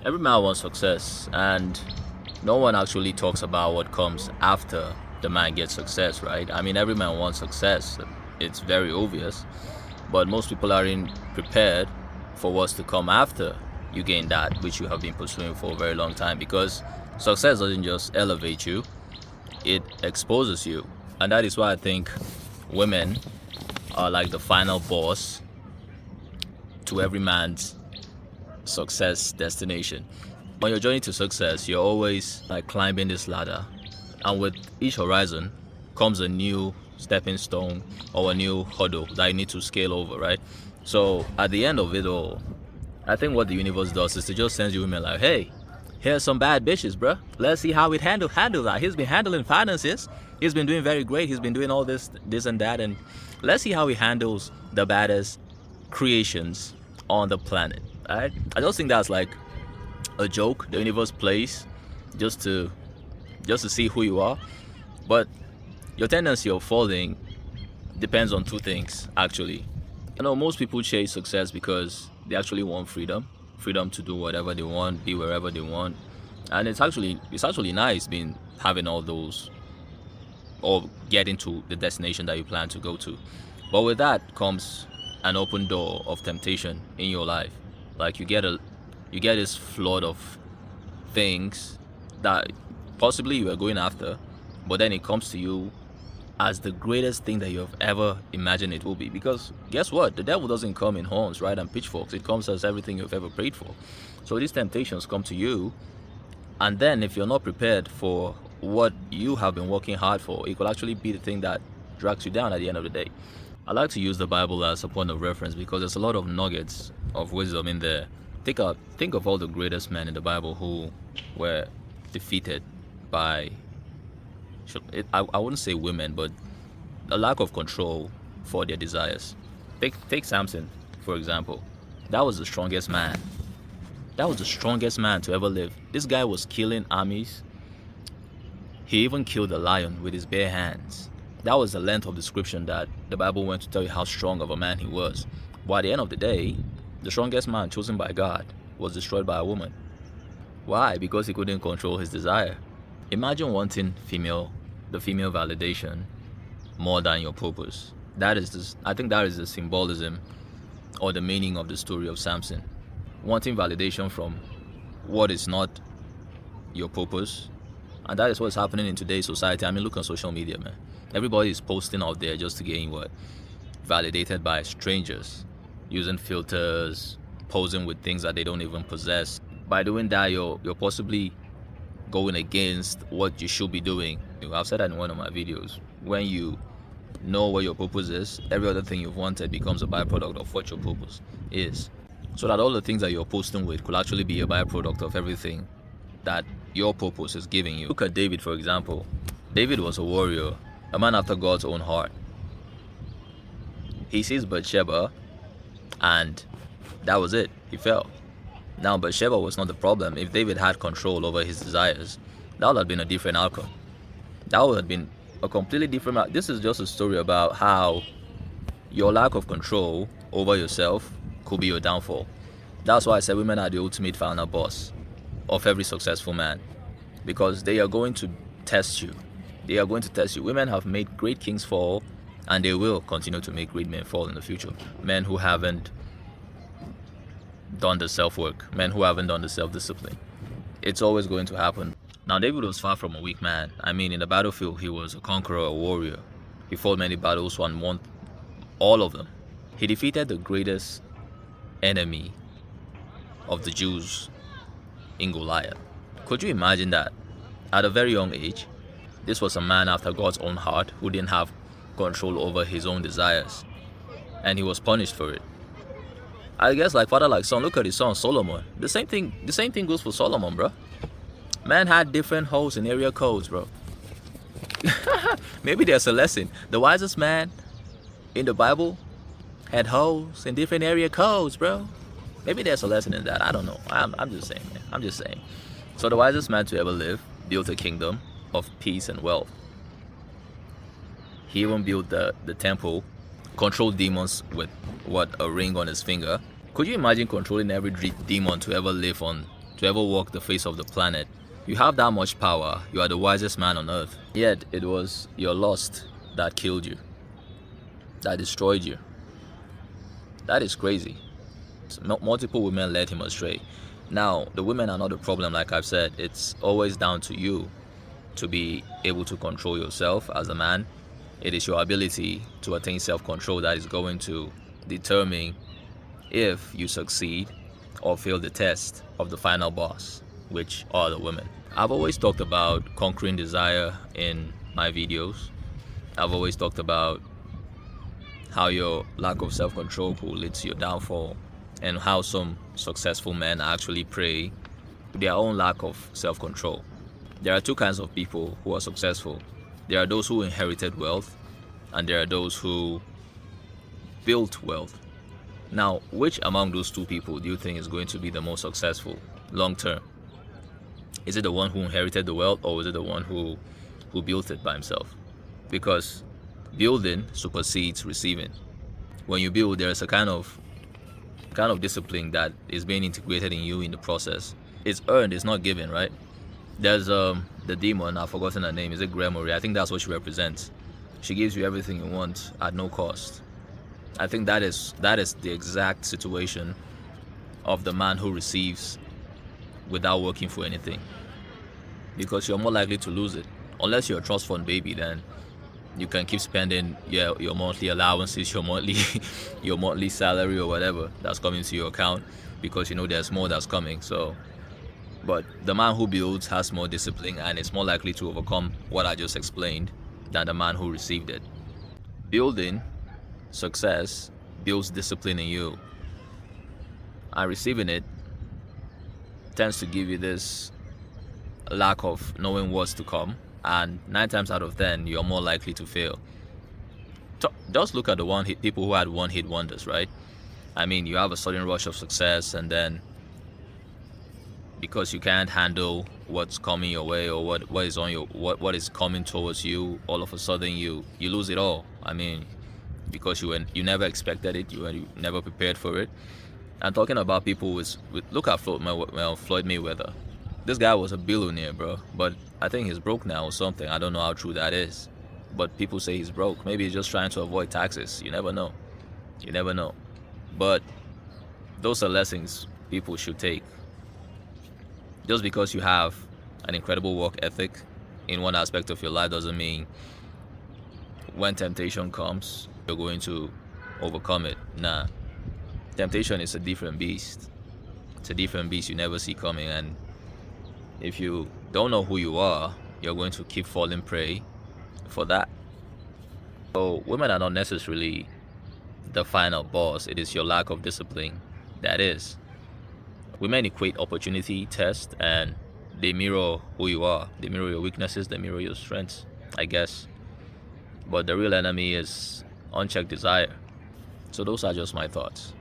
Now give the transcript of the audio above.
Every man wants success, and no one actually talks about what comes after the man gets success, right? I mean, every man wants success. It's very obvious, but most people aren't prepared for what's to come after you gain that which you have been pursuing for a very long time, because success doesn't just elevate you, it exposes you. And that is why I think women are like the final boss to every man's success destination. On your journey to success, you're always like climbing this ladder, and with each horizon comes a new stepping stone or a new hurdle that you need to scale over, right? So at the end of it all, I think what the universe does is to just send you women like, hey, here's some bad bitches, bruh. Let's see how it handle that. He's been handling finances. He's been doing very great. He's been doing all this and that, and let's see how he handles the baddest creations on the planet. Right? I just think that's like a joke the universe plays just to see who you are. But your tendency of falling depends on two things, actually. I know most people chase success because they actually want freedom to do whatever they want, be wherever they want, and it's actually nice being having all those, or getting to the destination that you plan to go to. But with that comes an open door of temptation in your life. Like you get this flood of things that possibly you are going after, but then it comes to you as the greatest thing that you have ever imagined it will be. Because guess what? The devil doesn't come in horns, right, and pitchforks. It comes as everything you've ever prayed for. So these temptations come to you, and then if you're not prepared for what you have been working hard for, it could actually be the thing that drags you down at the end of the day. I like to use the Bible as a point of reference because there's a lot of nuggets of wisdom in there. Think of all the greatest men in the Bible who were defeated by, I wouldn't say women, but a lack of control for their desires. Take Samson, for example. That was the strongest man. That was the strongest man to ever live. This guy was killing armies. He even killed a lion with his bare hands. That was the length of description that the Bible went to tell you how strong of a man he was. But at the end of the day, the strongest man chosen by God was destroyed by a woman. Why? Because he couldn't control his desire. Imagine wanting the female validation more than your purpose. I think that is the symbolism or the meaning of the story of Samson. Wanting validation from what is not your purpose. And that is what's happening in today's society. I mean, look on social media, man. Everybody is posting out there just to gain what? Validated by strangers, using filters, posing with things that they don't even possess. By doing that, you're possibly going against what you should be doing. I've said that in one of my videos. When you know what your purpose is, every other thing you've wanted becomes a byproduct of what your purpose is. So that all the things that you're posting with could actually be a byproduct of everything that your purpose is giving you. Look at David, for example. David was a warrior, a man after God's own heart. He sees Bathsheba, and that was it. He fell. Now, Bathsheba was not the problem. If David had control over his desires, that would have been a different outcome. That would have been a completely different. This is just a story about how your lack of control over yourself could be your downfall. That's why I said women are the ultimate final boss of every successful man, because they are going to test you. They are going to test you. Women have made great kings fall, and they will continue to make great men fall in the future. Men who haven't done the self-work, men who haven't done the self-discipline. It's always going to happen. Now, David was far from a weak man. I mean, in the battlefield, he was a conqueror, a warrior. He fought many battles and won all of them. He defeated the greatest enemy of the Jews in Goliath. Could you imagine that? At a very young age, this was a man after God's own heart who didn't have control over his own desires, and he was punished for it. I guess like father like son. Look at his son Solomon. The same thing goes for Solomon, bro. Man had different holes in area codes, bro. Maybe there's a lesson. The wisest man in the Bible had holes in different area codes, bro. Maybe there's a lesson in that. I don't know. I'm just saying, man. I'm just saying. So the wisest man to ever live built a kingdom of peace and wealth. He even built the temple, controlled demons with a ring on his finger. Could you imagine controlling every demon to ever live on to ever walk the face of the planet. You have that much power. You are the wisest man on earth. Yet it was your lust that killed you, that destroyed you. That is crazy. Multiple women led him astray. Now, the women are not the problem, like I've said. It's always down to you to be able to control yourself as a man. It is your ability to attain self-control that is going to determine if you succeed or fail the test of the final boss, which are the women. I've always talked about conquering desire in my videos. I've always talked about how your lack of self-control will lead to your downfall, and how some successful men actually prey to their own lack of self-control. There are two kinds of people who are successful. There are those who inherited wealth, and there are those who built wealth. Now, which among those two people do you think is going to be the most successful long term? Is it the one who inherited the wealth, or is it the one who built it by himself? Because building supersedes receiving. When you build, there is a kind of discipline that is being integrated in you in the process. It's earned, it's not given, right? There's the demon, I've forgotten her name. Is it Gremory? I think that's what she represents. She gives you everything you want at no cost. I think that is the exact situation of the man who receives without working for anything, because you're more likely to lose it. Unless you're a trust fund baby, then you can keep spending your monthly allowances, your monthly salary or whatever that's coming to your account, because you know there's more that's coming. So, but the man who builds has more discipline and is more likely to overcome what I just explained than the man who received it. Building success builds discipline in you, and receiving it tends to give you this lack of knowing what's to come, and 9 times out of 10 you're more likely to fail. Just look at the people who had one-hit wonders, right? I mean, you have a sudden rush of success, and then because you can't handle what's coming your way, or what is coming towards you, all of a sudden you lose it all. I mean, because you never expected it, you never prepared for it. And talking about people with look at Floyd Mayweather. This guy was a billionaire, bro, but I think he's broke now or something. I don't know how true that is, but people say he's broke. Maybe he's just trying to avoid taxes. You never know. But those are lessons people should take. Just because you have an incredible work ethic in one aspect of your life doesn't mean when temptation comes you're going to overcome it. Nah, temptation is a different beast. It's a different beast you never see coming, and if you don't know who you are, you're going to keep falling prey for that. So women are not necessarily the final boss. It is your lack of discipline that is. Women equate opportunity, test, and they mirror who you are. They mirror your weaknesses, they mirror your strengths, I guess. But the real enemy is unchecked desire. So those are just my thoughts.